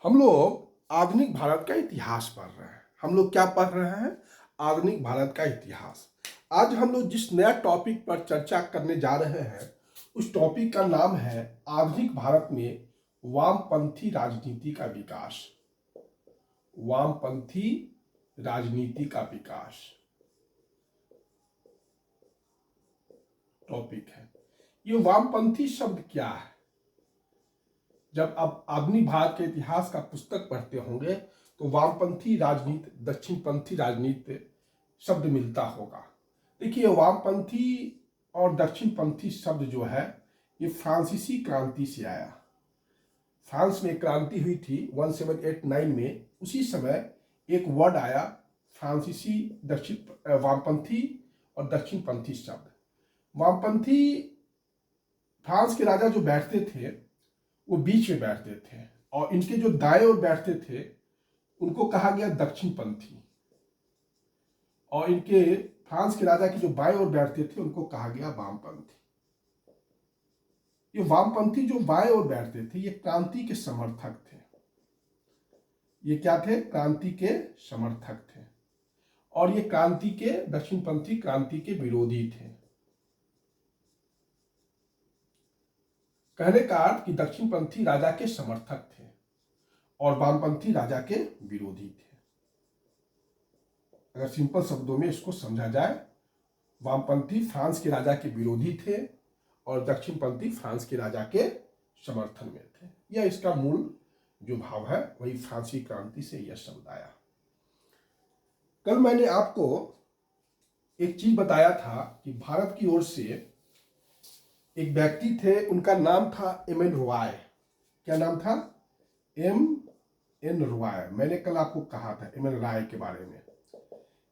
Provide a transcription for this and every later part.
हम लोग आधुनिक भारत का इतिहास पढ़ रहे हैं। हम लोग क्या पढ़ रहे हैं? आधुनिक भारत का इतिहास। आज हम लोग जिस नया टॉपिक पर चर्चा करने जा रहे हैं उस टॉपिक का नाम है आधुनिक भारत में वामपंथी राजनीति का विकास। वामपंथी राजनीति का विकास टॉपिक है। ये वामपंथी शब्द क्या है? जब आप आधुनिक भारत के इतिहास का पुस्तक पढ़ते होंगे तो वामपंथी राजनीति, दक्षिणपंथी राजनीति शब्द मिलता होगा। देखिए, वामपंथी और दक्षिणपंथी शब्द जो है ये फ्रांसीसी क्रांति से आया। फ्रांस में क्रांति हुई थी 1789 में। उसी समय एक वर्ड आया फ्रांसीसी दक्षिण वामपंथी और दक्षिणपंथी शब्द। वामपंथी फ्रांस के राजा जो बैठते थे वो बीच में बैठते थे और इनके जो दाएं ओर बैठते थे उनको कहा गया दक्षिणपंथी, और इनके फ्रांस के राजा के जो बाएं ओर बैठते थे उनको कहा गया वामपंथी। ये वामपंथी जो बाएं ओर बैठते थे ये क्रांति के समर्थक थे। ये क्या थे? क्रांति के समर्थक थे। और ये क्रांति के, दक्षिणपंथी क्रांति के विरोधी थे। कहने का अर्थ कि दक्षिणपंथी राजा के समर्थक थे और वामपंथी राजा के विरोधी थे। अगर सिंपल शब्दों में इसको समझा जाए, वामपंथी फ्रांस के राजा के विरोधी थे और दक्षिणपंथी फ्रांस के राजा के समर्थन में थे। यह इसका मूल जो भाव है वही फ्रांसीसी क्रांति से यह शब्द आया। कल मैंने आपको एक चीज बताया था कि भारत की ओर से एक व्यक्ति थे, उनका नाम था एम.एन. रॉय। क्या नाम था? एम.एन. रॉय। मैंने कल आपको कहा था एम.एन. रॉय के बारे में।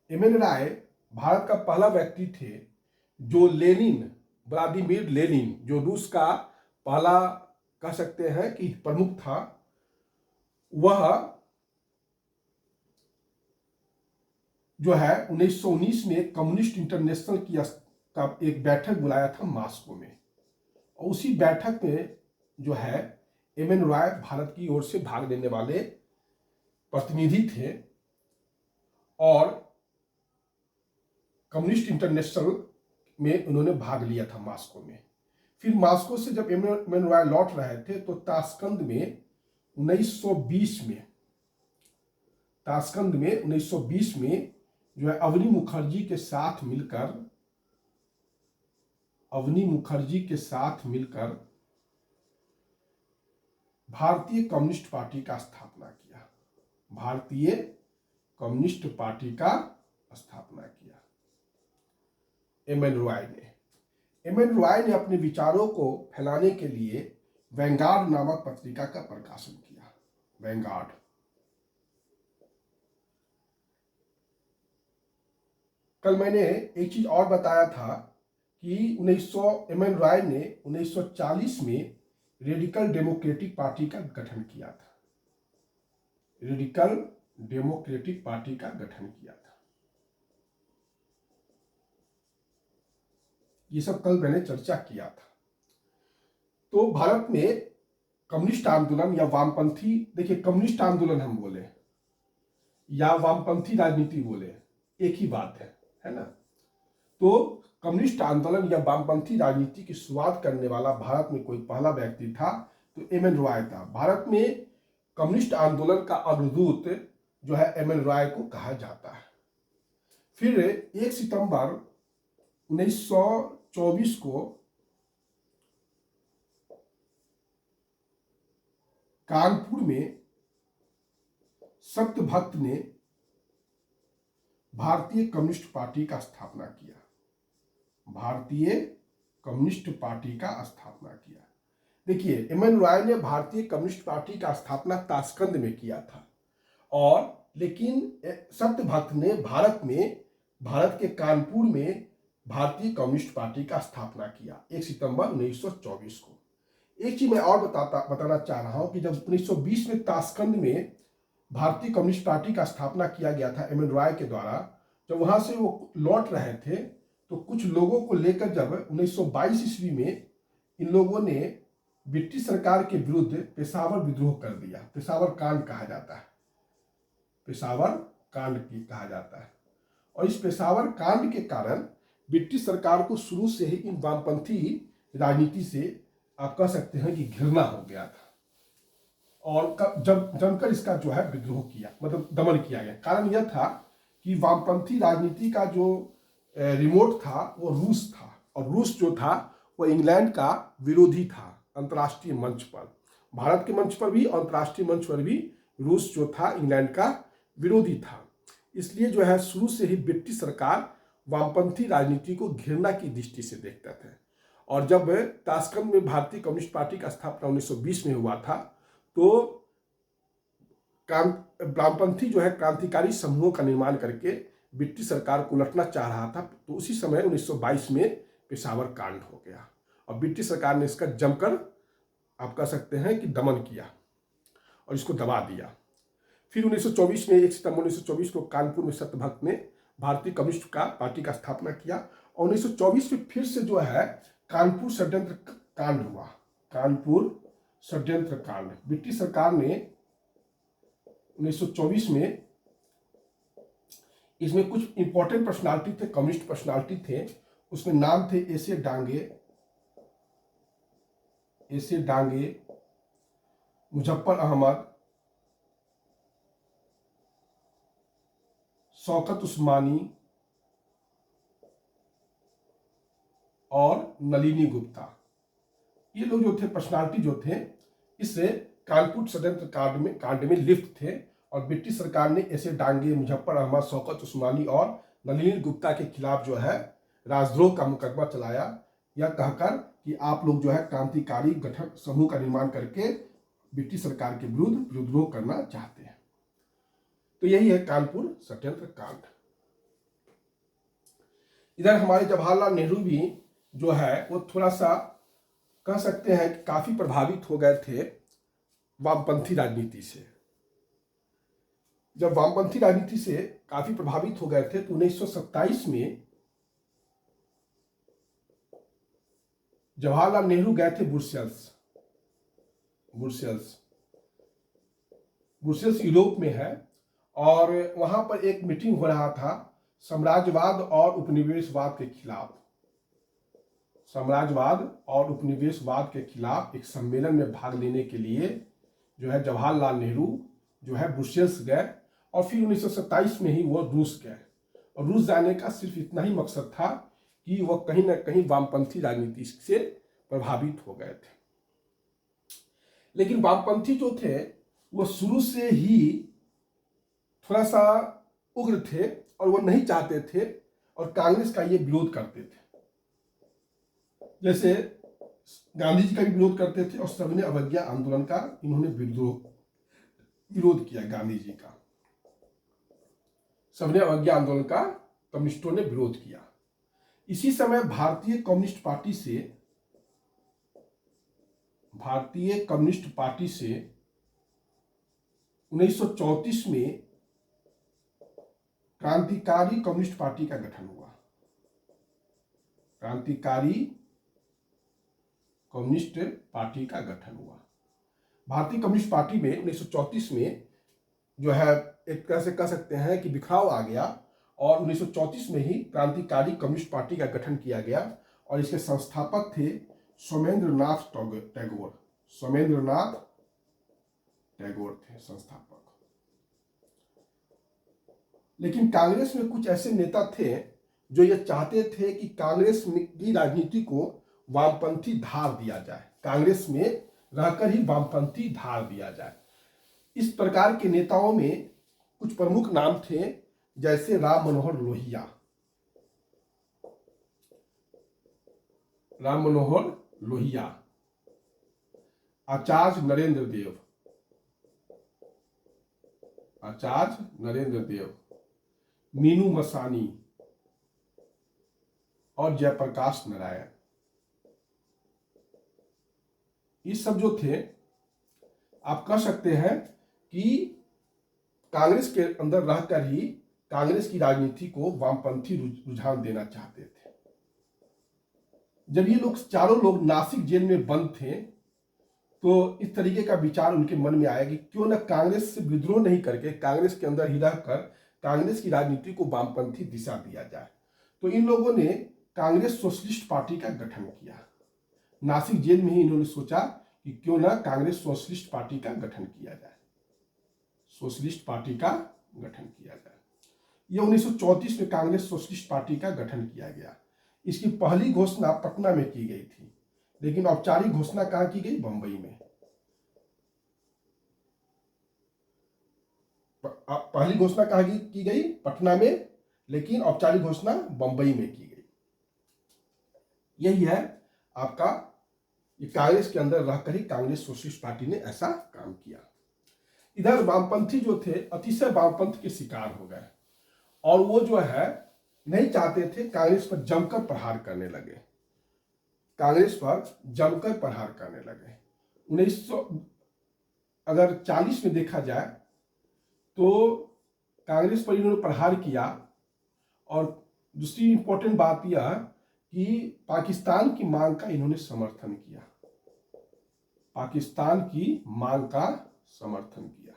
एम.एन. रॉय भारत का पहला व्यक्ति थे जो लेनिन, व्लादिमीर लेनिन, जो रूस का पहला कह सकते हैं कि प्रमुख था, वह जो है 1919 में कम्युनिस्ट इंटरनेशनल की का एक बैठक बुलाया था मॉस्को में, और उसी बैठक में जो है एम.एन. रॉय भारत की ओर से भाग लेने वाले प्रतिनिधि थे और कम्युनिस्ट इंटरनेशनल में उन्होंने भाग लिया था मॉस्को में। फिर मॉस्को से जब एम.एन. रॉय लौट रहे थे तो ताशकंद में 1920 में जो है अवनी मुखर्जी के साथ मिलकर भारतीय कम्युनिस्ट पार्टी का स्थापना किया। भारतीय कम्युनिस्ट पार्टी का स्थापना किया एम.एन. रॉय ने अपने विचारों को फैलाने के लिए वैंगार्ड नामक पत्रिका का प्रकाशन किया। वैंगार्ड। कल मैंने एक चीज और बताया था कि एम.एन. रॉय ने 1940 में रेडिकल डेमोक्रेटिक पार्टी का गठन किया था। रेडिकल डेमोक्रेटिक पार्टी का गठन किया था। ये सब कल मैंने चर्चा किया था। तो भारत में कम्युनिस्ट आंदोलन या वामपंथी, देखिए कम्युनिस्ट आंदोलन हम बोले या वामपंथी राजनीति बोले एक ही बात है ना। तो कम्युनिस्ट आंदोलन या वामपंथी राजनीति की शुरुआत करने वाला भारत में कोई पहला व्यक्ति था तो एम.एन. रॉय था। भारत में कम्युनिस्ट आंदोलन का अग्रदूत जो है एम.एन. रॉय को कहा जाता है। फिर 1 सितंबर 1924 को कानपुर में सत्यभक्त ने भारतीय कम्युनिस्ट पार्टी का स्थापना किया। भारतीय कम्युनिस्ट पार्टी का स्थापना किया। देखिए, एम.एन. रॉय ने भारतीय कम्युनिस्ट पार्टी का स्थापना ताशकंद में किया था, और लेकिन सत्यभक्त ने भारत के कानपुर में भारतीय कम्युनिस्ट पार्टी का स्थापना किया 1 सितंबर 1924 को। एक चीज मैं और बताना चाह रहा हूं कि जब 1920 में ताशकंद में भारतीय कम्युनिस्ट पार्टी का स्थापना किया गया था एम.एन. रॉय के द्वारा, जब वहां से वो लौट रहे थे तो कुछ लोगों को लेकर जब 1922 ईस्वी में इन लोगों ने ब्रिटिश सरकार के विरुद्ध पेशावर विद्रोह कर दिया। पेशावर कांड कहा जाता है, पेशावर कांड की कहा जाता है। और इस पेशावर कांड के कारण ब्रिटिश सरकार को शुरू से ही इन वामपंथी राजनीति से आप कह सकते हैं कि घृणा हो गया था, और जब जमकर इसका जो है विद्रोह किया, मतलब दमन किया गया। कारण यह था कि वामपंथी राजनीति का जो रिमोट था वो रूस था, और रूस जो था वो इंग्लैंड का विरोधी था अंतर्राष्ट्रीय मंच पर। भारत के मंच पर भी, अंतर्राष्ट्रीय मंच पर भी रूस जो था इंग्लैंड का विरोधी था। इसलिए जो है शुरू से ही ब्रिटिश सरकार वामपंथी राजनीति को घृणा की दृष्टि से देखता था। और जब ताशकंद में भारतीय कम्युनिस्ट पार्टी का स्थापना 1920 में हुआ था, तो वामपंथी जो है क्रांतिकारी समूहों का निर्माण करके ब्रिटिश सरकार को उलटना चाह रहा था। तो उसी समय 1922 में पेशावर कांड हो गया, और ब्रिटिश सरकार ने इसका जमकर आप कह सकते हैं कि दमन किया और इसको दबा दिया। फिर 1924 में 1 सितंबर 1924 को कानपुर में सत्यभक्त ने भारतीय कम्युनिस्ट पार्टी का स्थापना किया, और 1924 में फिर से जो है कानपुर षड्यंत्र कांड हुआ। कानपुर षड्यंत्र कांड, ब्रिटिश सरकार ने 1924 में इसमें कुछ इंपॉर्टेंट पर्सनालिटी थे, कम्युनिस्ट पर्सनालिटी थे। उसमें नाम थे एसे डांगे, मुजफ्फर अहमद, शौकत उस्मानी और नलिनी गुप्ता। ये लोग जो थे, पर्सनालिटी जो थे, इससे कानपुर षड्यंत्र कांड में लिप्त थे। और ब्रिटिश सरकार ने ऐसे डांगे, मुजफ्फर अहमद, शौकत उस्मानी और नलिनी गुप्ता के खिलाफ जो है राजद्रोह का मुकदमा चलाया, यह कहकर कि आप लोग जो है क्रांतिकारी गठन समूह का निर्माण करके ब्रिटिश सरकार के विरुद्ध विद्रोह करना चाहते हैं। तो यही है कानपुर षड्यंत्र कांड। इधर हमारे जवाहरलाल नेहरू भी जो है वो थोड़ा सा कह सकते हैं कि काफी प्रभावित हो गए थे वामपंथी राजनीति से। जब वामपंथी राजनीति से काफी प्रभावित हो गए थे तो 1927 में जवाहरलाल नेहरू गए थे ब्रुसेल्स यूरोप में है, और वहां पर एक मीटिंग हो रहा था साम्राज्यवाद और उपनिवेशवाद के खिलाफ। साम्राज्यवाद और उपनिवेशवाद के खिलाफ एक सम्मेलन में भाग लेने के लिए जो है जवाहरलाल नेहरू जो है ब्रुसेल्स गए, और फिर 1927 में ही वो रूस गए। और रूस जाने का सिर्फ इतना ही मकसद था कि वह कहीं ना कहीं वामपंथी राजनीति से प्रभावित हो गए थे। लेकिन वामपंथी जो थे वो शुरू से ही थोड़ा सा उग्र थे, और वो नहीं चाहते थे और कांग्रेस का ये विरोध करते थे। जैसे गांधी जी का भी विरोध करते थे, और सविनय अवज्ञा आंदोलन का इन्होंने विरोध किया। गांधी जी का सविनय अवज्ञा आंदोलन का कम्युनिस्टों ने विरोध किया। इसी समय भारतीय कम्युनिस्ट पार्टी से 1934 में क्रांतिकारी कम्युनिस्ट पार्टी का गठन हुआ। क्रांतिकारी कम्युनिस्ट पार्टी का गठन हुआ। भारतीय कम्युनिस्ट पार्टी में 1934 में जो है एक तरह से कह सकते हैं कि बिखराव आ गया, और 1934 में ही क्रांतिकारी कम्युनिस्ट पार्टी का गठन किया गया, और इसके संस्थापक थे सोमेंद्रनाथ टैगोर थे संस्थापक। लेकिन कांग्रेस में कुछ ऐसे नेता थे जो ये चाहते थे कि कांग्रेस की राजनीति को वामपंथी धार दिया जाए, कांग्रेस में रहकर ही वामपंथी धार दिया जाए। इस प्रकार के नेताओं में कुछ प्रमुख नाम थे, जैसे राम मनोहर लोहिया, आचार्य नरेंद्र देव, मीनू मसानी और जयप्रकाश नारायण। ये सब जो थे आप कह सकते हैं कि कांग्रेस के अंदर रहकर ही कांग्रेस की राजनीति को वामपंथी रुझान देना चाहते थे। जब ये लोग चारों लोग नासिक जेल में बंद थे तो इस तरीके का विचार उनके मन में आया कि क्यों ना कांग्रेस से विद्रोह नहीं करके कांग्रेस के अंदर ही रहकर कांग्रेस की राजनीति को वामपंथी दिशा दिया जाए। तो इन लोगों ने कांग्रेस सोशलिस्ट पार्टी का गठन किया। नासिक जेल में ही इन्होंने सोचा कि क्यों ना कांग्रेस सोशलिस्ट पार्टी का गठन किया जाए, सोशलिस्ट पार्टी का गठन किया जाए। यह 1934 में कांग्रेस सोशलिस्ट पार्टी का गठन किया गया। इसकी पहली घोषणा पटना में की गई थी, लेकिन औपचारिक घोषणा कहाँ की गई? बंबई में। पहली घोषणा कहाँ की गई? पटना में, लेकिन औपचारिक घोषणा बंबई में की गई। यही है आपका, ये कांग्रेस के अंदर रहकर ही कांग्रेस सोशलिस्ट पार्टी ने ऐसा काम किया। इधर वामपंथी जो थे अतिशय वामपंथ के शिकार हो गए और वो जो है नहीं चाहते थे, कांग्रेस पर जमकर प्रहार करने लगे, कांग्रेस पर जमकर प्रहार करने लगे। 1940 में देखा जाए तो कांग्रेस पर इन्होंने प्रहार किया। और दूसरी इंपॉर्टेंट बात यह कि पाकिस्तान की मांग का इन्होंने समर्थन किया, पाकिस्तान की मांग का समर्थन किया।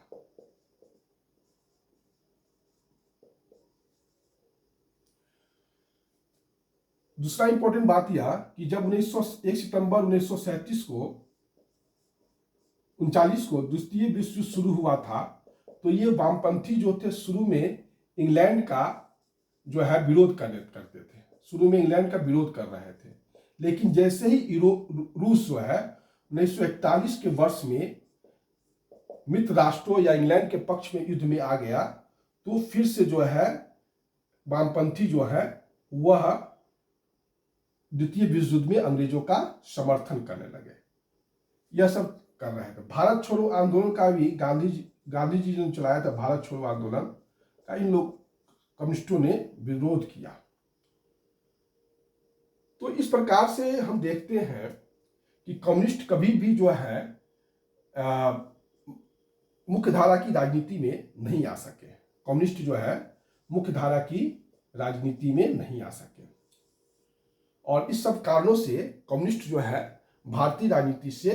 दूसरा इंपॉर्टेंट बात यह कि जब 1 सितंबर 1937 को 39 को द्वितीय विश्व युद्ध शुरू हुआ था, तो ये वामपंथी जो थे शुरू में इंग्लैंड का जो है विरोध करते थे, शुरू में इंग्लैंड का विरोध कर रहे थे। लेकिन जैसे ही रूस जो है 1941 के वर्ष में मित्र राष्ट्रों या इंग्लैंड के पक्ष में युद्ध में आ गया, तो फिर से जो है वामपंथी जो है वह द्वितीय विश्व युद्ध में अंग्रेजों का समर्थन करने लगे। यह सब कर रहे थे। भारत छोड़ो आंदोलन का भी गांधी जी ने चलाया था, भारत छोड़ो आंदोलन का इन लोग कम्युनिस्टों ने विरोध किया। तो इस प्रकार से हम देखते हैं कि कम्युनिस्ट कभी भी जो है मुख्य धारा की राजनीति में नहीं आ सके, कम्युनिस्ट जो है मुख्य धारा की राजनीति में नहीं आ सके। और इस सब कारणों से कम्युनिस्ट जो है भारतीय राजनीति से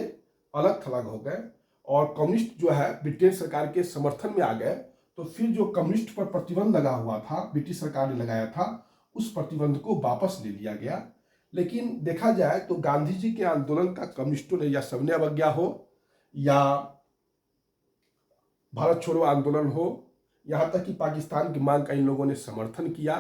अलग थलग हो गए और कम्युनिस्ट जो है ब्रिटेन सरकार के समर्थन में आ गए। तो फिर जो कम्युनिस्ट पर प्रतिबंध लगा हुआ था, ब्रिटिश सरकार ने लगाया था, उस प्रतिबंध को वापस ले लिया गया। लेकिन देखा जाए तो गांधी जी के आंदोलन का कम्युनिस्टों ने या सबने अवज्ञा हो या भारत छोड़ो आंदोलन हो, यहाँ तक कि पाकिस्तान की मांग का इन लोगों ने समर्थन किया।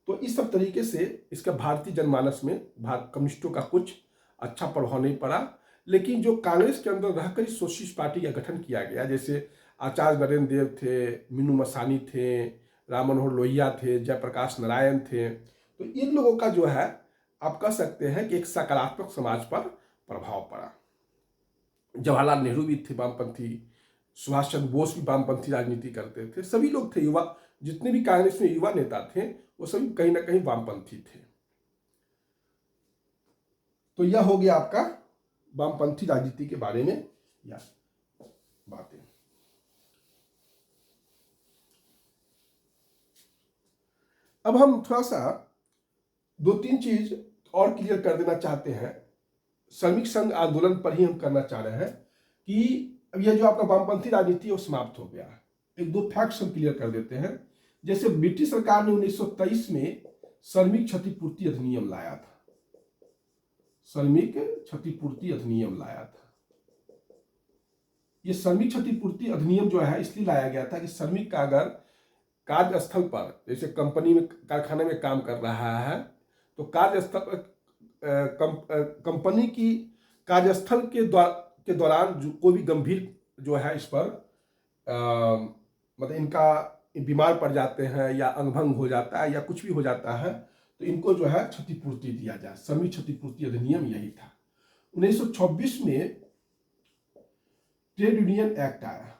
तो इस सब तरीके से इसका भारतीय जनमानस में कम्युनिस्टों का कुछ अच्छा प्रभाव नहीं पड़ा। लेकिन जो कांग्रेस के अंदर रहकर सोशलिस्ट पार्टी का गठन किया गया, जैसे आचार्य नरेंद्र देव थे, मीनू मसानी थे, राम मनोहर लोहिया थे, जयप्रकाश नारायण थे, तो इन लोगों का जो है आप कह सकते हैं कि एक सकारात्मक समाज पर प्रभाव पड़ा। जवाहरलाल नेहरू भी थे वामपंथी, सुभाष चंद्र बोस भी वामपंथी राजनीति करते थे, सभी लोग थे, युवा जितने भी कांग्रेस में युवा नेता थे वो सभी कहीं ना कहीं वामपंथी थे। तो यह हो गया आपका वामपंथी राजनीति के बारे में या बातें। अब हम थोड़ा सा 2-3 चीज और क्लियर कर देना चाहते हैं। श्रमिक संघ आंदोलन पर ही हम करना चाह रहे हैं कि अब यह जो आपका वामपंथी राजनीति है वो समाप्त हो गया। 1-2 फैक्ट्स हम क्लियर कर देते हैं। जैसे ब्रिटिश सरकार ने 1923 में श्रमिक क्षतिपूर्ति अधिनियम लाया था, श्रमिक क्षतिपूर्ति अधिनियम लाया था। यह श्रमिक क्षतिपूर्ति अधिनियम जो है इसलिए लाया गया था कि श्रमिक का अगर कार्यस्थल पर, जैसे कंपनी में कारखाने में काम कर रहा है, तो कार्यस्थल कंपनी की कार्यस्थल के दौरान जो कोई भी गंभीर जो है इस पर मतलब इनका बीमार पड़ जाते हैं या अंगभंग हो जाता है या कुछ भी हो जाता है, तो इनको जो है क्षतिपूर्ति दिया जाए। श्रमिक क्षतिपूर्ति अधिनियम यही था। 1926 में ट्रेड यूनियन एक्ट आया,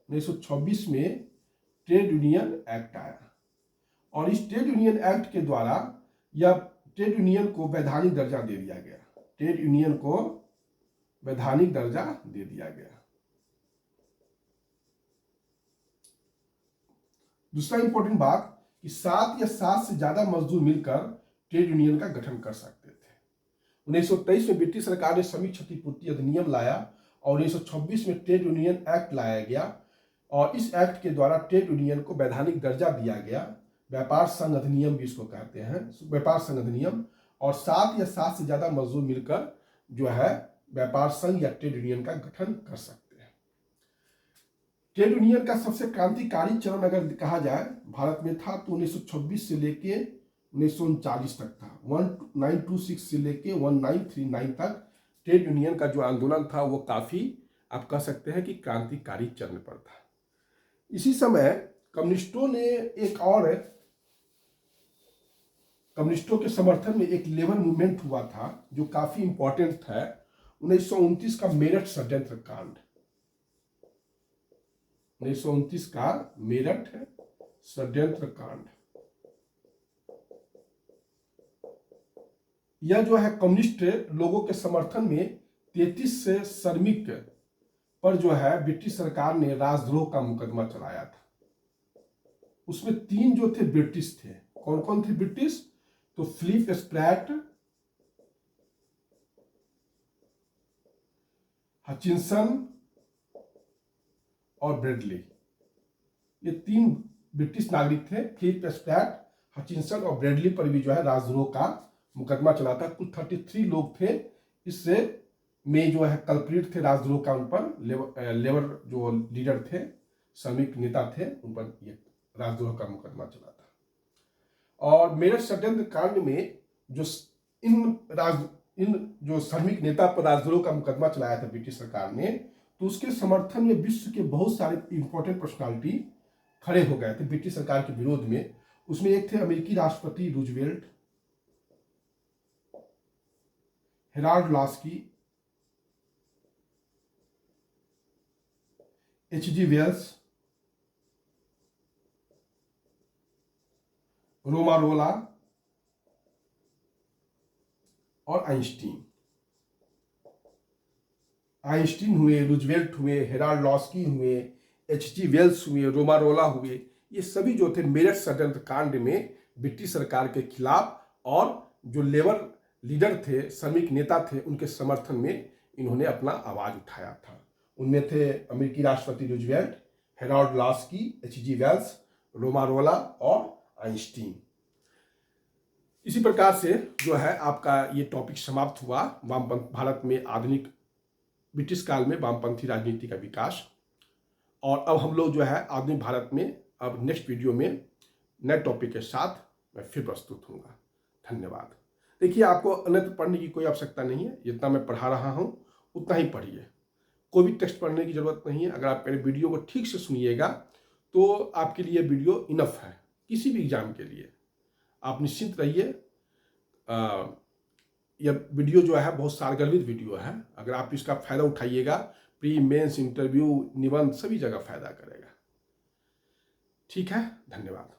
1926 में ट्रेड यूनियन एक्ट आया और इस ट्रेड यूनियन एक्ट के द्वारा यह ट्रेड यूनियन को वैधानिक दर्जा दे दिया गया, ट्रेड यूनियन को वैधानिक दर्जा दे दिया गया। दूसरा इंपॉर्टेंट बात कि 7 या 7 से ज्यादा मजदूर मिलकर ट्रेड यूनियन का गठन कर सकते थे। 1923 में ब्रिटिश सरकार ने श्रमिक क्षतिपूर्ति अधिनियम लाया और 1926 में ट्रेड यूनियन एक्ट लाया गया और इस एक्ट के द्वारा ट्रेड यूनियन को वैधानिक दर्जा दिया गया। व्यापार संघ अधिनियम भी इसको कहते हैं, व्यापार संघ अधिनियम। और 7 या 7 से ज्यादा मजदूर मिलकर जो है व्यापार संघ या ट्रेड यूनियन का गठन कर सकते हैं। ट्रेड यूनियन का सबसे क्रांतिकारी चरण अगर कहा जाए भारत में था तो 1926 से लेके 1939 तक था। 1926 से लेके 1939 तक ट्रेड यूनियन का जो आंदोलन था वो काफी आप कह सकते हैं कि क्रांतिकारी चरण पर था। इसी समय कम्युनिस्टों ने कम्युनिस्टों के समर्थन में एक लेबर मूवमेंट हुआ था जो काफी इंपॉर्टेंट था। 1929 का मेरठ षड्यंत्र कांड, 1929 का मेरठ षड्यंत्र कांड, यह जो है कम्युनिस्ट लोगों के समर्थन में 33 से श्रमिक पर जो है ब्रिटिश सरकार ने राजद्रोह का मुकदमा चलाया था। उसमें 3 जो थे ब्रिटिश थे। कौन कौन थे ब्रिटिश? तो फिलिप स्प्रैट, हचिंसन और ब्रेडली, ये 3 ब्रिटिश नागरिक थे। फिलिप स्प्रैट, हचिंसन और ब्रेडली पर भी जो है राजद्रोह का मुकदमा चला था। कुल 33 लोग थे इससे में जो है कल्प्रिट थे राजद्रोह का, उन पर लेबर जो लीडर थे, श्रमिक नेता थे, उन पर ये राजद्रोह का मुकदमा चला था। और मेरठ षड्यंत्र कांड में जो इन जो श्रमिक नेता पर राजद्रोह का मुकदमा चलाया था ब्रिटिश सरकार ने, तो उसके समर्थन में विश्व के बहुत सारे इंपॉर्टेंट पर्सनालिटी खड़े हो गए थे ब्रिटिश सरकार के विरोध में। उसमें एक थे अमेरिकी राष्ट्रपति Roosevelt, Harold Laski, H.G. Wells, Romain Rolland और आइंस्टीन। आइंस्टीन हुए, रूजवेल्ट हुए, हेराल्ड लॉस्की हुए, H.G. वेल्स हुए, रोमारोला हुए, ये सभी जो थे मेरठ षड्यंत्र कांड में ब्रिटिश सरकार के खिलाफ और जो लेबर लीडर थे, श्रमिक नेता थे, उनके समर्थन में इन्होंने अपना आवाज उठाया था। उनमें थे अमेरिकी राष्ट्रपति Roosevelt, Harold Laski, H.G. Wells, Romain Rolland और आइंस्टीन। इसी प्रकार से जो है आपका ये टॉपिक समाप्त हुआ, वामपंथ भारत में आधुनिक ब्रिटिश काल में वामपंथी राजनीति का विकास। और अब हम लोग जो है आधुनिक भारत में अब नेक्स्ट वीडियो में नए टॉपिक के साथ मैं फिर प्रस्तुत होऊंगा। धन्यवाद। देखिए, आपको अन्यत्र पढ़ने की कोई आवश्यकता नहीं है, जितना मैं पढ़ा रहा हूं उतना ही पढ़िए, कोई भी टेक्स्ट पढ़ने की जरूरत नहीं है। अगर आप मेरे वीडियो को ठीक से सुनिएगा तो आपके लिए वीडियो इनफ है किसी भी एग्जाम के लिए। आप निश्चिंत रहिए। यह वीडियो जो है बहुत सारगर्भित वीडियो है। अगर आप इसका फायदा उठाइएगा, प्री मेंस इंटरव्यू निबंध सभी जगह फायदा करेगा। ठीक है, धन्यवाद।